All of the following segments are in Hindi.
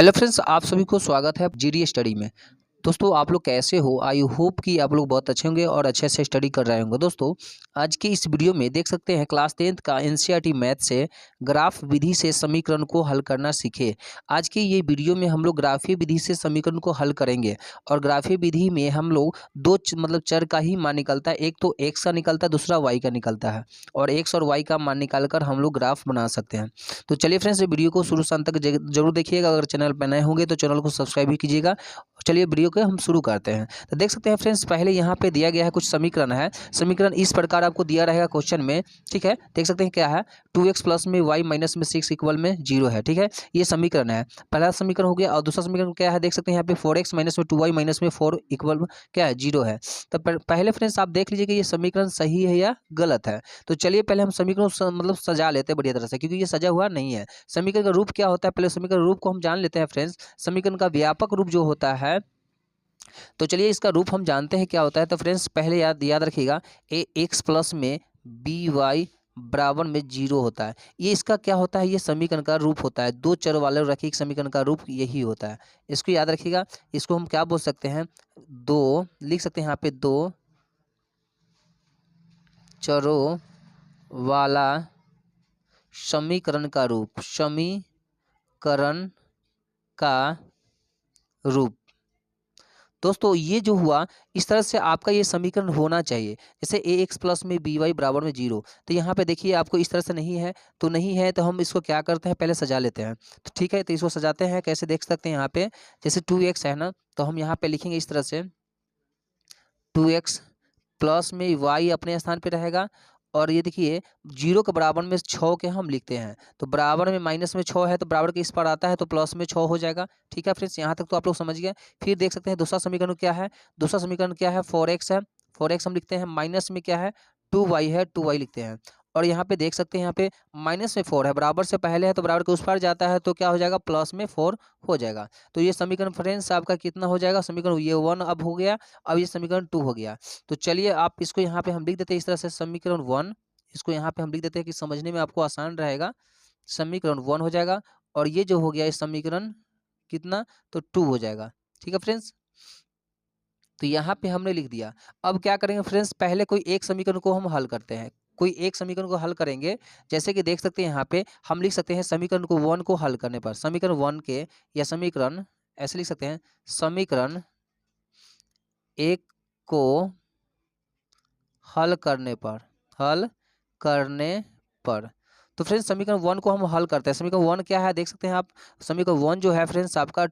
हेलो फ्रेंड्स, आप सभी को स्वागत है जीडी स्टडी में। दोस्तों, आप लोग कैसे हो? आई होप कि आप लोग बहुत अच्छे होंगे और अच्छे से स्टडी कर रहे होंगे। दोस्तों, आज की इस वीडियो में देख सकते हैं क्लास 10th का एनसीईआरटी मैथ से ग्राफ विधि से समीकरण को हल करना सीखे। आज की ये वीडियो में हम लोग ग्राफीय विधि से समीकरण को हल करेंगे और ग्राफीय विधि में हम लोग मतलब चर का ही मान निकलता है। एक तो एक्स का निकलता है, दूसरा वाई का निकलता है और एक्स और वाई का मान निकाल कर हम लोग ग्राफ बना सकते हैं। तो चलिए फ्रेंड्स, ये वीडियो को शुरू से अंत तक जरूर देखिएगा। अगर चैनल पर नए होंगे तो चैनल को सब्सक्राइब भी कीजिएगा। चलिए वीडियो को हम शुरू करते हैं। तो देख सकते हैं फ्रेंड्स, पहले यहाँ पे दिया गया है कुछ समीकरण है। समीकरण इस प्रकार आपको दिया रहेगा क्वेश्चन में, ठीक है। देख सकते हैं क्या है, 2x प्लस में y माइनस में 6 इक्वल में 0 है, ठीक है। ये समीकरण है, पहला समीकरण हो गया। और दूसरा समीकरण क्या है, देख सकते हैं यहाँ पे 4x माइनस में 2y माइनस में 4 इक्वल में क्या है, 0 है। तो पहले फ्रेंड्स आप देख लीजिए कि ये समीकरण सही है या गलत है। तो चलिए पहले हम समीकरण मतलब सजा लेते हैं बढ़िया तरह से, क्योंकि ये सजा हुआ नहीं है। समीकरण का रूप क्या होता है, पहले समीकरण रूप को हम जान लेते हैं फ्रेंड्स। समीकरण का व्यापक रूप जो होता है, तो चलिए इसका रूप हम जानते हैं क्या होता है। तो फ्रेंड्स पहले याद याद रखिएगा, ए एक्स प्लस में बी वाई बराबर में 0 होता है। ये इसका क्या होता है, ये समीकरण का रूप होता है। दो चर वाले रैखिक समीकरण का रूप यही होता है। इसको याद रखिएगा। इसको हम क्या बोल सकते हैं, दो लिख सकते हैं यहाँ पे, दो चरों वाला समीकरण का रूप, समीकरण का रूप। दोस्तों ये जो हुआ, इस तरह से आपका ये समीकरण होना चाहिए। जैसे ए एक्स प्लस में बी वाई बराबर में 0, तो यहाँ पे देखिए आपको इस तरह से नहीं है। तो नहीं है तो हम इसको क्या करते हैं, पहले सजा लेते हैं। तो ठीक है, तो इसको सजाते हैं। कैसे देख सकते हैं यहाँ पे, जैसे 2x है ना, तो हम यहाँ पे लिखेंगे इस तरह से, 2x प्लस में y अपने स्थान पे रहेगा। और ये देखिए 0 के बराबर में 6 के हम लिखते हैं, तो बराबर में माइनस में 6 है, तो बराबर के इस पर आता है तो प्लस में 6 हो जाएगा। ठीक है फ्रेंड्स, यहाँ तक तो आप लोग समझ गए। फिर देख सकते हैं दूसरा समीकरण क्या है। दूसरा समीकरण क्या है, 4x है। 4x हम लिखते हैं, माइनस में क्या है, 2y है, 2y लिखते हैं। और यहाँ पे देख सकते हैं, यहाँ पे माइनस में 4 है, बराबर से पहले है तो बराबर के उस पार जाता है तो क्या हो जाएगा, प्लस में 4 हो जाएगा। तो ये समीकरण फ्रेंड्स आपका कितना हो जाएगा, समीकरण ये 1 अब हो गया, अब ये समीकरण 2 हो गया। तो चलिए आप इसको यहाँ पे हम लिख देते हैं इस तरह से, समीकरण 1। इसको यहाँ पे हम लिख देते हैं कि समझने में आपको आसान रहेगा। समीकरण 1 हो जाएगा और ये जो हो गया इस समीकरण कितना, तो 2 हो जाएगा। ठीक है फ्रेंड्स, तो यहाँ पे हमने लिख दिया। अब क्या करेंगे फ्रेंड्स, पहले कोई एक समीकरण को हम हल करते हैं। कोई एक समीकरण को हल करेंगे। जैसे कि देख सकते हैं यहाँ पे हम लिख सकते हैं समीकरण को 1 को हल करने पर, समीकरण 1 के, या समीकरण ऐसे लिख सकते हैं, समीकरण 1 को हल करने पर, हल करने पर। तो फ्रेंड्स समीकरण 1 को हम हल करते हैं। समीकरण 1 क्या है, देख सकते हैं आप। समीकरण 1 जो है फ्रेंड्स आपका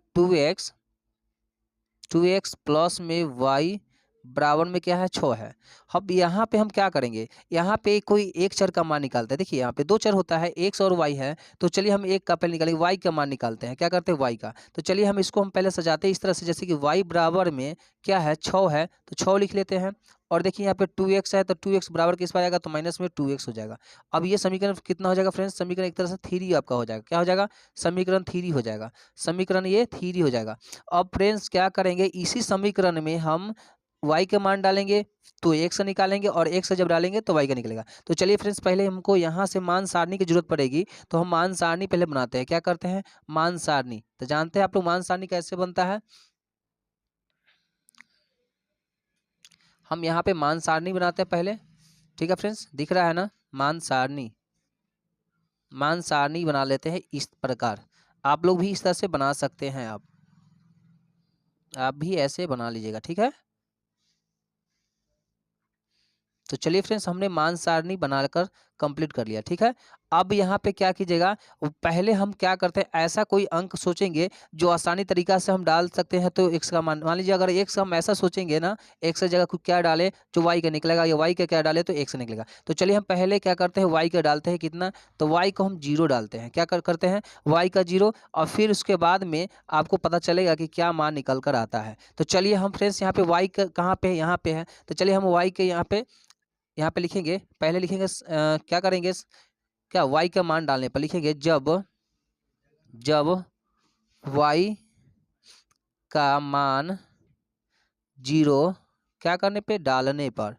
2x प्लस में y बराबर में क्या है, 6 है। अब यहाँ पे हम क्या करेंगे, यहाँ पे कोई एक चर का मान निकालते हैं। देखिए यहाँ पे दो चर होता है, x और y है। तो चलिए हम एक का पहले निकालेंगे, y का मान निकालते हैं। क्या करते हैं, y का। तो चलिए हम इसको हम पहले सजाते हैं इस तरह से, जैसे कि y बराबर में क्या है, 6 है, तो 6 लिख लेते हैं। और देखिए यहाँ पे 2x है, तो 2x बराबर किस पर आएगा, तो माइनस में 2x हो जाएगा। अब ये समीकरण कितना हो जाएगा फ्रेंड्स, समीकरण एक तरह से 3 आपका हो जाएगा। क्या हो जाएगा, समीकरण 3 हो जाएगा। समीकरण ये 3 हो जाएगा। अब फ्रेंड्स क्या करेंगे, इसी समीकरण में हम y के मान डालेंगे तो x निकालेंगे, और x जब डालेंगे तो y का निकलेगा। तो चलिए फ्रेंड्स, पहले हमको यहाँ से मान सारणी की जरूरत पड़ेगी, तो हम मान सारणी पहले बनाते हैं। क्या करते हैं, मान सारणी। तो जानते हैं आप लोग मान सारणी कैसे बनता है। हम यहाँ पे मान सारणी बनाते हैं पहले। ठीक है फ्रेंड्स, दिख रहा है ना, मान सारणी। मान सारणी बना लेते हैं इस प्रकार। आप लोग भी इस तरह से बना सकते हैं। आप भी ऐसे बना लीजिएगा, ठीक है। तो चलिए फ्रेंड्स, हमने मान सारणी बनाकर कंप्लीट कर लिया, ठीक है। अब यहाँ पे क्या कीजिएगा, पहले हम क्या करते हैं, ऐसा कोई अंक सोचेंगे जो आसानी तरीका से हम डाल सकते हैं। तो x का मान लीजिए, अगर x हम ऐसा सोचेंगे ना, x की जगह कुछ क्या डाले जो y का निकलेगा, या y का क्या डाले तो x निकलेगा। तो चलिए हम पहले क्या करते हैं, y का डालते हैं कितना, तो y को हम 0 डालते हैं। क्या करते हैं, y का 0, और फिर उसके बाद में आपको पता चलेगा कि क्या मान निकल कर आता है। तो चलिए हम फ्रेंड्स यहाँ पे y का कहाँ पे है, यहाँ पे है। तो चलिए हम y के यहाँ पे लिखेंगे। पहले लिखेंगे क्या करेंगे, क्या y का मान डालने पर लिखेंगे, जब y का मान 0 क्या करने पे, डालने पर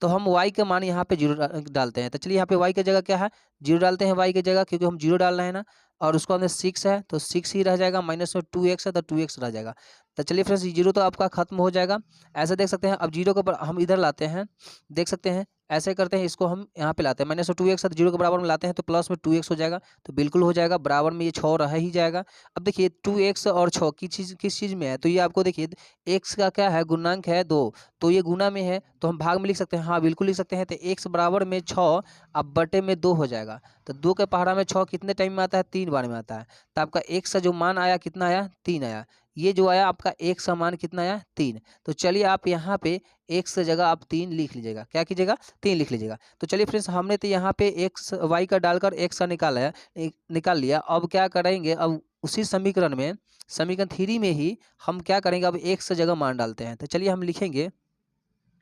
तो हम y का मान यहाँ पे 0 डालते हैं। तो चलिए यहाँ पे y की जगह क्या है, 0 डालते हैं, y की जगह, क्योंकि हम 0 डाल रहे हैं ना। और उसको हमने 6 है तो 6 ही रह जाएगा, माइनस में 2x है तो 2x रह जाएगा। तो चलिए फ्रेंड्स, जीरो तो आपका खत्म हो जाएगा। ऐसे देख सकते हैं। अब जीरो को हम इधर लाते हैं, देख सकते हैं ऐसे करते हैं, इसको हम यहाँ पे लाते हैं, माइनस में 2x है तो जीरो के बराबर में लाते हैं तो प्लस में 2x हो जाएगा, तो बिल्कुल हो जाएगा, बराबर में ये 6 रह ही जाएगा। अब देखिए 2x और 6 किस चीज़ में है, तो ये आपको देखिए x का क्या है, गुणांक है 2, तो ये गुना में है तो हम भाग में लिख सकते हैं, हाँ बिल्कुल लिख सकते हैं। तो x बराबर में 6 अब बटे में 2 हो जाएगा, तो 2 के पहाड़ा में 6 कितने टाइम में आता है, 3 बार में आता है। तो आपका x का जो मान आया कितना आया, 3 आया। ये जो आया आपका x का मान कितना आया, 3। तो चलिए आप यहाँ पे x की जगह आप 3 लिख लीजिएगा, क्या कीजिएगा, 3 लिख लीजिएगा। तो चलिए फ्रेंड्स, हमने तो यहाँ पे x y का डालकर x का निकाल लिया। अब क्या करेंगे, अब उसी समीकरण में, समीकरण 3 में ही हम क्या करेंगे, अब x की जगह मान डालते हैं। तो चलिए हम लिखेंगे,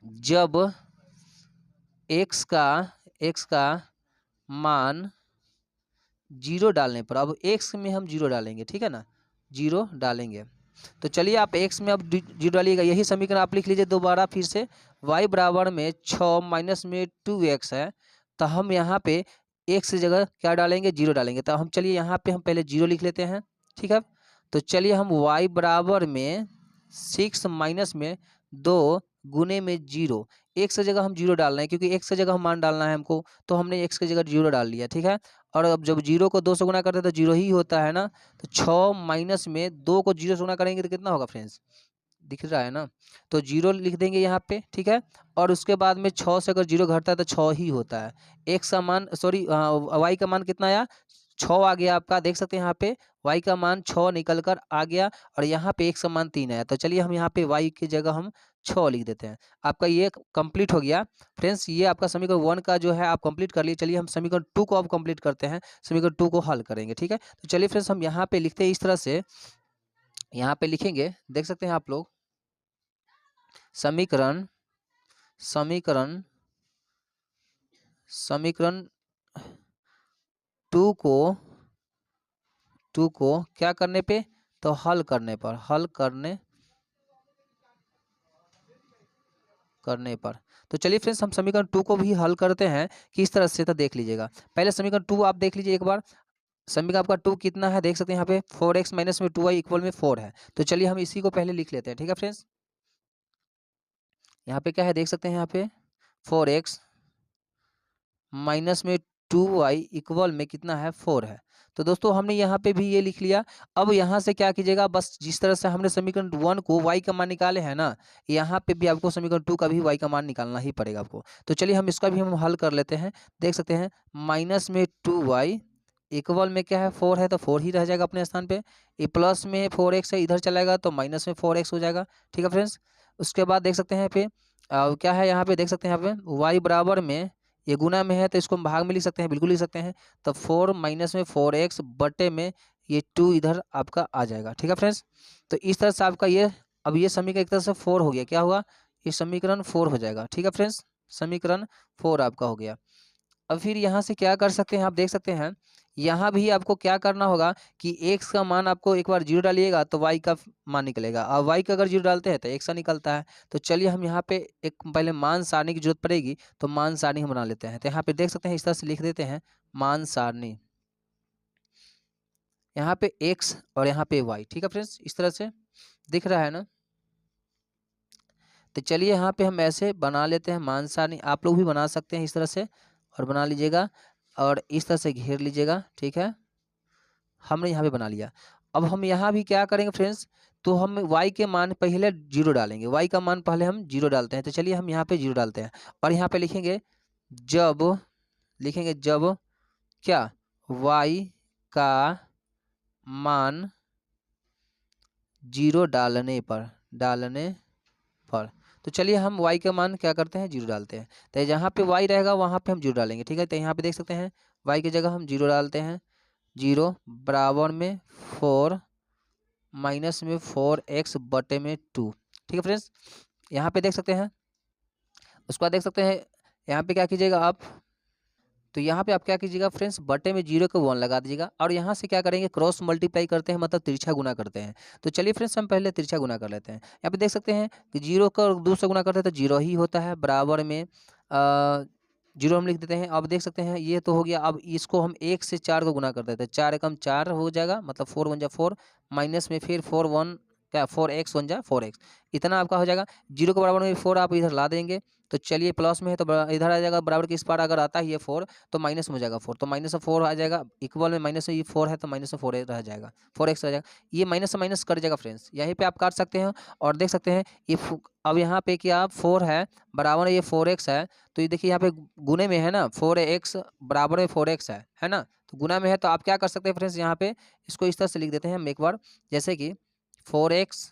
जब x का मान 0 डालने पर, अब x में हम 0 डालेंगे, ठीक है ना, 0 डालेंगे। तो चलिए आप x में अब 0 डालिएगा, यही समीकरण आप लिख लीजिए दोबारा फिर से। y बराबर में 6 माइनस में 2x है, तो हम यहाँ पे x की जगह क्या डालेंगे, 0 डालेंगे। तो हम चलिए यहाँ पे हम पहले 0 लिख लेते हैं, ठीक है। तो चलिए हम y बराबर में 6 माइनस में 2 गुने में 0, x की जगह हम 0 डाल रहे हैं क्योंकि x की जगह हम मान डालना है हमको, तो हमने x की जगह 0 डाल लिया, ठीक है। और अब जब 0 को 2 से गुना करते हैं तो 0 ही होता है ना, तो 6 माइनस में 2 को 0 से गुना करेंगे तो कितना होगा फ्रेंड्स, दिख रहा है ना, तो 0 लिख देंगे यहाँ पे, ठीक है। और उसके बाद में 6 से अगर 0 घटता है तो 6 ही होता है। x का मान y का मान कितना आया, 6 आ गया आपका, देख सकते हैं यहाँ पे y का मान 6 निकल कर आ गया, और यहाँ पे x का मान 3 आया। तो चलिए हम यहाँ पे y की जगह हम 6 लिख देते हैं। आपका ये कंप्लीट हो गया फ्रेंड्स, ये आपका समीकरण 1 का जो है आप कंप्लीट कर लिए। चलिए हम समीकरण 2 को अब कंप्लीट करते हैं, समीकरण 2 को हल करेंगे, ठीक है। तो चलिए फ्रेंड्स, हम यहाँ पे लिखते हैं इस तरह से, यहाँ पे लिखेंगे, देख सकते हैं आप लोग, समीकरण समीकरण समीकरण 2 को क्या करने पे, तो हल करने पर, करने पर। तो चलिए फ्रेंड्स, हम समीकरण 2 को भी हल करते हैं किस तरह से, तो देख लीजिएगा। पहले समीकरण 2 आप देख लीजिए एक बार, समीकरण आपका 2 कितना है, देख सकते हैं यहाँ पे 4x माइनस में 2y इक्वल में 4 है। तो चलिए हम इसी को पहले लिख लेते हैं, ठीक है फ्रेंड्स। यहाँ पे क्या है, देख सकते हैं यहाँ पे 4x माइनस में 2y इक्वल में कितना है, 4 है। तो दोस्तों हमने यहाँ पे भी ये लिख लिया। अब यहाँ से क्या कीजिएगा, बस जिस तरह से हमने समीकरण 1 को y का मान निकाले हैं ना, यहाँ पे भी आपको समीकरण 2 का भी y का मान निकालना ही पड़ेगा आपको। तो चलिए हम इसका भी हम हल कर लेते हैं। देख सकते हैं माइनस में 2y इक्वल में क्या है, 4 है, तो 4 ही रह जाएगा अपने स्थान पे। ये प्लस में 4x है, इधर चलाएगा तो माइनस में 4x हो जाएगा, ठीक है फ्रेंड्स। उसके बाद देख सकते हैं पे क्या है, यहाँ पे देख सकते हैं यहाँ पे y बराबर में, ये गुना में है तो इसको हम भाग में लिख सकते हैं, बिल्कुल लिख सकते हैं। तो 4 माइनस में 4x बटे में ये 2 इधर आपका आ जाएगा, ठीक है फ्रेंड्स। तो इस तरह से आपका ये, अब ये समीकरण एक तरह से 4 हो गया, क्या हुआ, ये समीकरण 4 हो जाएगा, ठीक है फ्रेंड्स, समीकरण 4 आपका हो गया। अब फिर यहाँ से क्या कर सकते हैं, आप देख सकते हैं यहाँ भी आपको क्या करना होगा कि x का मान आपको एक बार 0 डालिएगा तो y का मान निकलेगा, और y का अगर 0 डालते हैं तो x का निकलता है। तो चलिए हम यहाँ पे एक पहले मान सारणी की जरूरत पड़ेगी, तो मान सारणी हम बना लेते हैं। तो यहाँ पे देख सकते हैं इस तरह से लिख देते हैं मान सारणी, यहाँ पे x और यहाँ पे y, ठीक है फ्रेंड्स, इस तरह से दिख रहा है ना। तो चलिए यहाँ पे हम ऐसे बना लेते हैं मान सारणी, आप लोग भी बना सकते हैं इस तरह से, और बना लीजिएगा और इस तरह से घेर लीजिएगा, ठीक है। हमने यहाँ पे बना लिया। अब हम यहाँ भी क्या करेंगे फ्रेंड्स, तो हम y के मान पहले 0 डालेंगे, y का मान पहले हम 0 डालते हैं। तो चलिए हम यहाँ पे 0 डालते हैं और यहाँ पे लिखेंगे जब क्या, y का मान 0 डालने पर। तो चलिए हम y का मान क्या करते हैं, 0 डालते हैं। तो जहाँ पे y रहेगा वहाँ पे हम 0 डालेंगे, ठीक है। तो यहाँ पे देख सकते हैं y की जगह हम 0 डालते हैं, 0 बराबर में 4 माइनस में 4x बटे में 2, ठीक है फ्रेंड्स, यहाँ पे देख सकते हैं। उसके बाद देख सकते हैं यहाँ पे क्या कीजिएगा आप, तो यहाँ पे आप क्या कीजिएगा फ्रेंड्स, बटे में 0 को 1 लगा दीजिएगा, और यहाँ से क्या करेंगे, क्रॉस मल्टीप्लाई करते हैं, मतलब तिरछा गुना करते हैं। तो चलिए फ्रेंड्स हम पहले तिरछा गुना कर लेते हैं। यहाँ पे देख सकते हैं कि 0 का 2 से गुना करते हैं तो 0 ही होता है, बराबर में जीरो हम लिख देते हैं। अब देख सकते हैं ये तो हो गया। अब इसको हम 1 से 4 को गुना कर देते हैं, 4 एकम 4 हो जाएगा, मतलब 4 1 जा 4, माइनस में फिर 4 1 क्या 4x 1 जा 4x, इतना आपका हो जाएगा। जीरो के बराबर में 4 आप इधर ला देंगे, तो चलिए प्लस में है तो इधर आ जाएगा, बराबर के इस पार अगर आता है ये 4 तो माइनस में हो जाएगा 4, तो माइनस में 4 आ जाएगा, इक्वल में माइनस में ये 4 है तो माइनस में 4 रह जाएगा, 4x रह जाएगा। ये माइनस से माइनस कट जाएगा फ्रेंड्स, यहीं पे आप काट सकते हैं। और देख सकते हैं ये अब यहाँ पे क्या 4 है बराबर ये 4x है, तो ये देखिए यहाँ पे गुने में है ना, 4x बराबर में 4x है ना, तो गुना में है तो आप क्या कर सकते हैं फ्रेंड्स, यहाँ पे इसको इस तरह से लिख देते हैं हम एक बार, जैसे कि 4x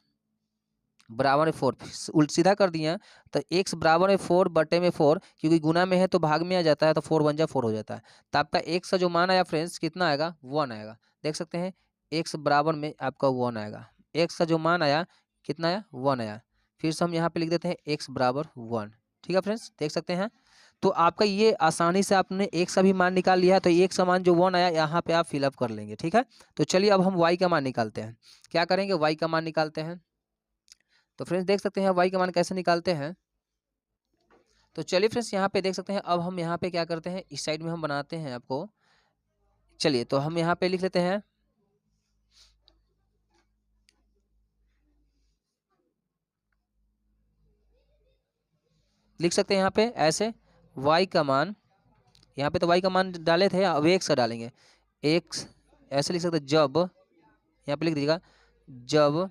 बराबर में 4, उल्ट सीधा कर दिया तो x बराबर में 4 बटे में 4, क्योंकि गुना में है तो भाग में आ जाता है, तो 4 1 जा 4 हो जाता है। तो आपका x का जो मान आया फ्रेंड्स कितना आएगा, 1 आएगा। देख सकते हैं x बराबर में आपका 1 आएगा, x का जो मान आया कितना आया, 1 आया। फिर से हम यहाँ पे लिख देते हैं x बराबर 1। ठीक है फ्रेंड्स, देख सकते हैं। तो आपका ये आसानी से आपने x का भी मान निकाल लिया है, तो x का मान जो 1 आया यहाँ पे आप फिलअप कर लेंगे। ठीक है, तो चलिए अब हम y का मान निकालते हैं। क्या करेंगे, y का मान निकालते हैं। तो फ्रेंड्स देख सकते हैं y का मान कैसे निकालते हैं। तो चलिए फ्रेंड्स यहाँ पे देख सकते हैं, अब हम यहाँ पे क्या करते हैं, इस साइड में हम बनाते हैं आपको। चलिए तो हम यहाँ पे लिख लेते हैं, लिख सकते हैं यहाँ पे ऐसे y का मान, यहाँ पे तो y का मान डाले थे, अब x का डालेंगे। x ऐसे लिख सकते हैं, जब, यहाँ पे लिख दीजिएगा जब,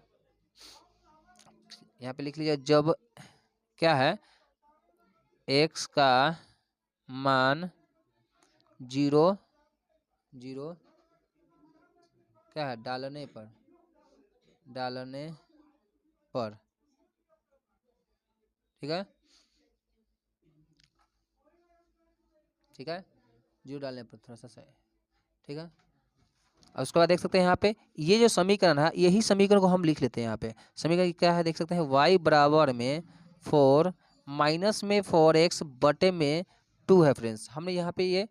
यहाँ पे लिख लीजिए जब क्या है, x का मान 0 0 क्या है, डालने पर, डालने पर। ठीक है, ठीक है, 0 डालने पर थोड़ा सा सही। ठीक है, और उसके बाद देख सकते हैं यहाँ पे ये जो समीकरण है, यही समीकरण को हम लिख लेते हैं। यहाँ पे समीकरण क्या है, देख सकते हैं y बराबर में 4 माइनस में 4x बटे में 2 है फ्रेंड्स, हमने यहाँ पे ये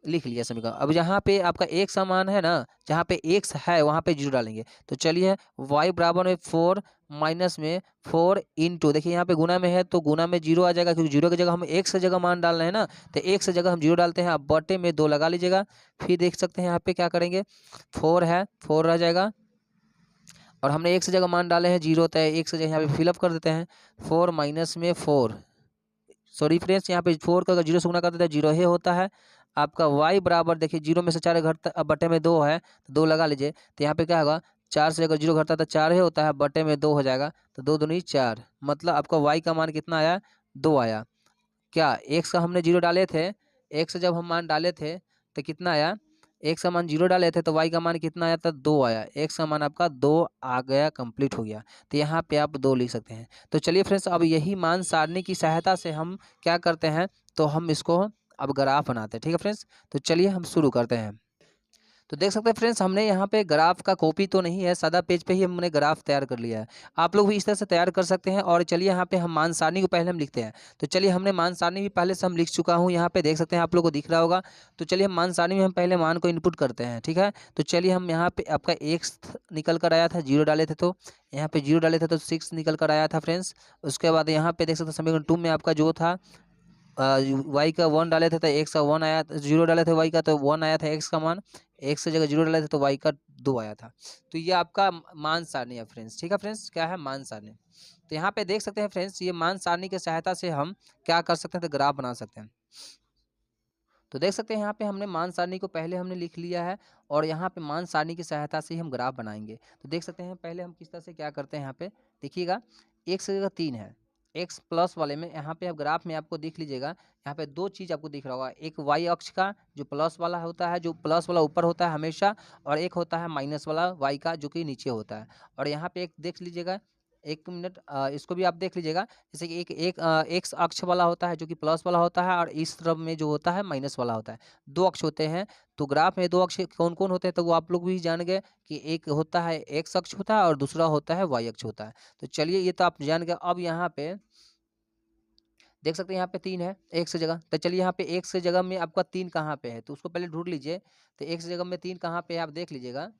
लिख लिया समीकरण। अब यहाँ पे आपका एक समान है ना, जहाँ पे x है वहाँ पे 0 डालेंगे। तो चलिए y बराबर में 4 माइनस में 4 इंटू, देखिए यहाँ पे गुना में है तो गुना में 0 आ जाएगा, क्योंकि 0 की जगह हम x की जगह मान डाल रहे हैं ना, तो x की जगह हम 0 डालते हैं। अब बटे में 2 लगा लीजिएगा। फिर देख सकते हैं यहाँ पे क्या करेंगे, 4 है 4 रह जाएगा, और हमने x की जगह मान डाले हैं 0, तो x की जगह यहाँ पे फिलअप कर देते हैं। 4 माइनस में 4, सॉरी फ्रेंड्स यहाँ पे 4 का अगर 0 से गुना कर देते हैं 0 ही होता है। आपका y बराबर देखिए 0 में से 4 घटता, अब बटे में 2 है तो 2 लगा लीजिए, तो यहाँ पे क्या होगा, 4 से अगर 0 घटता है तो 4 ही होता है, बटे में 2 हो जाएगा, तो 2 दूनी 4, मतलब आपका y का मान कितना आया, 2 आया। क्या x का हमने 0 डाले थे, x जब हम मान डाले थे तो कितना आया, x का मान 0 डाले थे तो y का मान कितना आया था, 2 आया। x का मान आपका 2 आ गया, कंप्लीट हो गया। तो यहाँ पे आप 2 लिख सकते हैं। तो चलिए फ्रेंड्स अब यही मान सारणी की सहायता से हम क्या करते हैं, तो हम इसको अब ग्राफ बनाते हैं। ठीक है फ्रेंड्स, तो चलिए हम शुरू करते हैं। तो देख सकते हैं फ्रेंड्स हमने यहाँ पे ग्राफ का कॉपी तो नहीं है, सादा पेज पे ही हमने ग्राफ तैयार कर लिया है। आप लोग भी इस तरह से तैयार कर सकते हैं। और चलिए यहाँ पे हम मान सारणी को पहले हम लिखते हैं। तो चलिए हमने मान सारणी भी पहले से हम लिख चुका हूँ, यहाँ पे देख सकते हैं, आप लोग को दिख रहा होगा। तो चलिए हम मान सारणी में हम पहले मान को इनपुट करते हैं। ठीक है, तो चलिए हम यहाँ पे आपका एक्स निकल कर आया था, 0 डाले थे तो यहाँ पे 0 डाले थे तो 6 निकल कर आया था फ्रेंड्स। उसके बाद यहाँ पे देख सकते हैं समीकरण 2 में आपका जो था वाई का 1 डाले थे तो एक्स का 1 आया, 0 डाले थे वाई का तो 1 आया था एक्स का मान, एक्स की जगह 0 डाले थे तो वाई का 2 आया था। तो ये आपका मान सारणी है फ्रेंड्स। ठीक है फ्रेंड्स, क्या है, मान सारणी। तो यहाँ पे देख सकते हैं फ्रेंड्स, ये मान सारणी की सहायता से हम क्या कर सकते हैं, तो ग्राफ बना सकते हैं। तो देख सकते हैं यहाँ पे हमने मान सारणी को पहले हमने लिख लिया है, और यहाँ पे मान सारणी की सहायता से ही हम ग्राफ बनाएंगे। तो देख सकते हैं पहले हम किस तरह से क्या करते हैं, यहाँ पे देखिएगा x की जगह 3 है, x प्लस वाले में यहाँ पे आप ग्राफ में आपको देख लीजिएगा, यहाँ पे 2 चीज़ आपको दिख रहा होगा, एक y अक्ष का जो प्लस वाला होता है, जो प्लस वाला ऊपर होता है हमेशा, और एक होता है माइनस वाला y का जो कि नीचे होता है। और यहाँ पे एक देख लीजिएगा, एक मिनट इसको भी आप देख लीजिएगा, जैसे कि एक एक्स अक्ष वाला होता है जो कि प्लस वाला होता है, और इस तरफ में जो होता है माइनस वाला होता है। 2 अक्ष होते हैं। तो ग्राफ में 2 अक्ष कौन कौन होते हैं, तो वो आप लोग भी जान गए कि एक होता है एक्स अक्ष होता है और दूसरा होता है वाई अक्ष होता है। तो चलिए ये तो आप जान गए। अब यहाँ पे देख सकते हैं यहाँ पे 3 है एक्स की जगह, तो चलिए यहाँ पे एक्स की जगह में आपका 3 कहाँ पे है, तो उसको पहले ढूंढ लीजिए। तो एक्स की जगह में 3 कहाँ पे है आप देख लीजिएगा।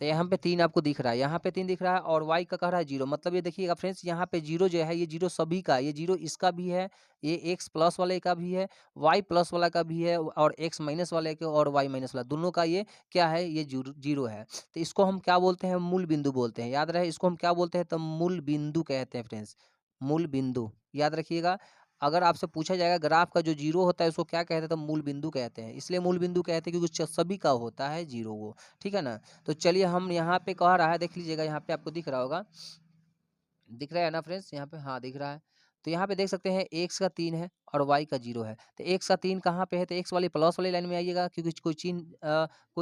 तो यहाँ पे 3 आपको दिख रहा है, यहाँ पे 3 दिख रहा है और y का कह रहा है 0, मतलब ये देखिएगा फ्रेंड्स, यहाँ पे 0 जो है ये 0 सभी का, ये 0 इसका भी है, ये x प्लस वाले का भी है, y प्लस वाला का भी है और x माइनस वाले के और y माइनस वाला दोनों का ये क्या है, ये 0 है। तो इसको हम क्या बोलते हैं, मूल बिंदु बोलते हैं, याद रहे इसको हम क्या बोलते हैं, तो मूल बिंदु कहते हैं फ्रेंड्स, मूल बिंदु याद रखिएगा। अगर आपसे पूछा जाएगा ग्राफ का जो 0 होता है उसको क्या कहते हैं, तो मूल बिंदु कहते हैं, इसलिए मूल बिंदु कहते हैं क्योंकि सभी का होता है 0 वो, ठीक है ना। तो चलिए हम यहाँ पे कह रहा है, देख लीजिएगा यहाँ पे आपको दिख रहा होगा, दिख रहा है ना फ्रेंड्स, यहाँ पे हाँ दिख रहा है। तो यहाँ पे देख सकते हैं x का 3 है और y का 0 है। तो x का 3 कहाँ पे है, तो x वाली प्लस वाली लाइन में आइएगा, क्योंकि कोई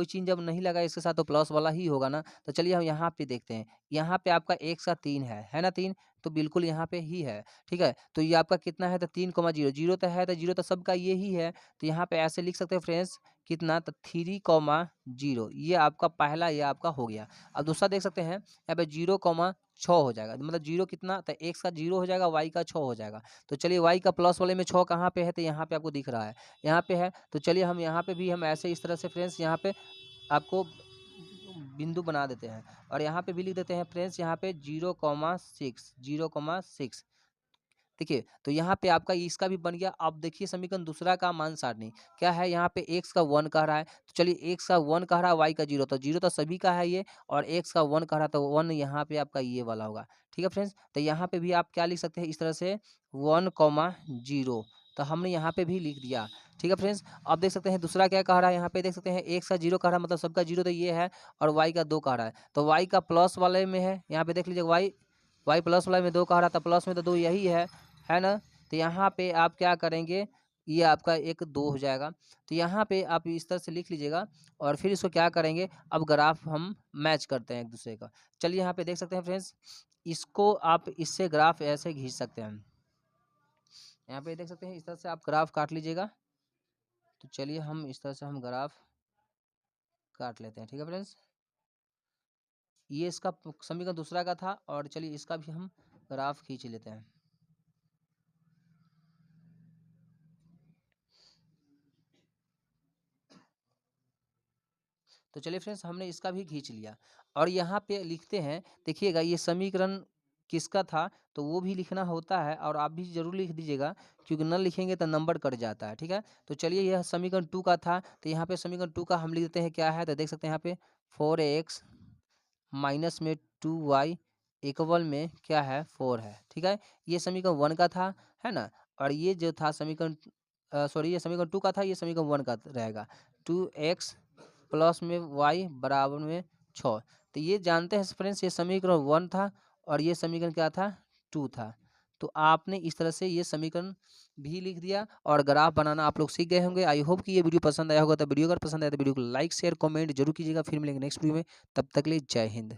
चिन्ह जब नहीं लगा इसके साथ तो प्लस वाला ही होगा ना। तो चलिए हम यहाँ पे देखते हैं, यहाँ पे आपका x का 3 है ना 3, तो बिल्कुल यहाँ पे ही है, ठीक है। तो ये आपका कितना है, तो 3,0, 0 तो है, तो 0 तो सबका ये ही है। तो यहाँ पे ऐसे लिख सकते हैं फ्रेंड्स, कितना, तो 3,0, ये आपका पहला, ये आपका हो गया। अब दूसरा देख सकते हैं, यहाँ पे 0,6 हो जाएगा, मतलब 0 कितना, तो x का 0 हो जाएगा, y का 6 हो जाएगा। तो चलिए y का प्लस वाले में 6 कहाँ पे है, तो यहाँ पे आपको दिख रहा है, यहाँ पे है। तो चलिए हम यहाँ पे भी हम ऐसे इस तरह से फ्रेंड्स यहाँ पे आपको बिंदु बना देते हैं और यहाँ पे भी लिख देते हैं फ्रेंड्स, यहाँ पे 0,6 देखिए। तो यहाँ पे आपका इसका भी बन गया। अब देखिए समीकरण दूसरा का मान सारणी क्या है, यहाँ पे x का 1 कह रहा है, तो चलिए x का 1 कह रहा है, y का 0, तो 0 तो सभी का है ये, और x का 1 कह रहा है तो 1 यहाँ पे आपका ये वाला होगा, ठीक है फ्रेंड्स। तो यहाँ पे भी आप क्या लिख सकते हैं, इस तरह से 1,0, तो हमने यहाँ पे भी लिख दिया, ठीक है फ्रेंड्स। अब देख सकते हैं दूसरा क्या कह रहा है, यहाँ पे देख सकते हैं x का 0 कह रहा है, मतलब सबका 0 तो ये है, और y का 2 कह रहा है, तो y का प्लस वाले में है, यहाँ पे देख लीजिए y प्लस वाले में 2 कह रहा था, प्लस में तो 2 यही है ना। तो यहाँ पे आप क्या करेंगे, ये आपका 1,2 हो जाएगा। तो यहाँ पे आप इस तरह से लिख लीजिएगा और फिर इसको क्या करेंगे, अब ग्राफ हम मैच करते हैं एक दूसरे का। चलिए यहाँ पे देख सकते हैं फ्रेंड्स, इसको आप इससे ग्राफ ऐसे खींच सकते हैं, यहाँ पे देख सकते हैं इस तरह से आप ग्राफ काट लीजिएगा। तो चलिए हम इस तरह से हम ग्राफ काट लेते हैं, ठीक है फ्रेंड्स। ये इसका समीकरण दूसरा का था और चलिए इसका भी हम ग्राफ खींच लेते हैं। तो चलिए फ्रेंड्स हमने इसका भी खींच लिया और यहाँ पे लिखते हैं, देखिएगा ये समीकरण किसका था, तो वो भी लिखना होता है और आप भी जरूर लिख दीजिएगा, क्योंकि न लिखेंगे तो नंबर कट जाता है, ठीक है। तो चलिए यह समीकरण 2 का था, तो यहाँ पे समीकरण 2 का हम लिख देते हैं क्या है, तो देख सकते हैं यहाँ पे 4x माइनस में 2y इक्वल में क्या है, 4 है, ठीक है। ये समीकरण 1 का था, है ना। और ये जो था समीकरण सॉरी, ये समीकरण 2 का था, ये समीकरण 1 का रहेगा, 2x प्लस में y बराबर में 6। तो ये जानते हैं फ्रेंड्स, ये समीकरण 1 था और ये समीकरण क्या था, 2 था। तो आपने इस तरह से ये समीकरण भी लिख दिया और ग्राफ बनाना आप लोग सीख गए होंगे। आई होप कि ये वीडियो पसंद आया होगा, तो वीडियो अगर पसंद आया तो वीडियो को लाइक शेयर कमेंट जरूर कीजिएगा। फिर मिलेंगे नेक्स्ट वीडियो में, तब तक के लिए जय हिंद।